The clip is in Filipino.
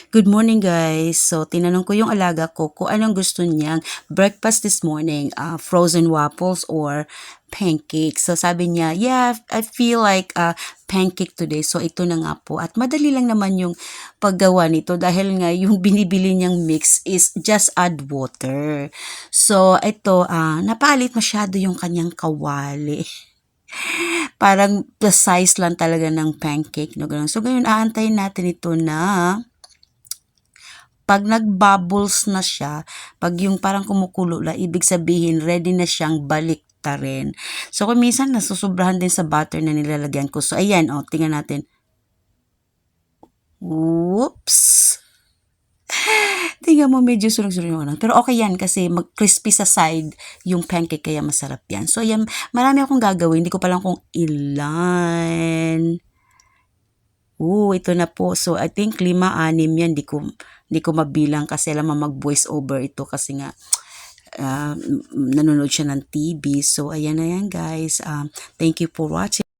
Good morning guys. So tinanong ko yung alaga ko kung anong gusto niyang breakfast this morning, frozen waffles or pancakes. So sabi niya, yeah, I feel like pancake today. So ito na nga po. At madali lang naman yung paggawa nito dahil nga yung binibili niyang mix is just add water. So ito, napalit masyado yung kanyang kawali. Parang the size lang talaga ng pancake. No? Ganun. So ngayon aantayin natin ito na pag nag-bubbles na siya, pag yung parang kumukulo na, ibig sabihin ready na siyang baliktarin. So kung minsan nasusobrahan din sa butter na nilalagyan ko. So ayan, tingnan natin. Whoops! Tingnan mo, medyo sunog-sunog yung ano. Pero okay yan kasi crispy sa side yung pancake kaya masarap yan. So yan, marami akong gagawin. Hindi ko pa lang kung ilan. Ito na po. So, I think 5, 6 yan. Di ko mabilang kasi alam mag-voice over ito kasi nga nanonood siya ng TV. So, ayan na yan guys. Thank you for watching.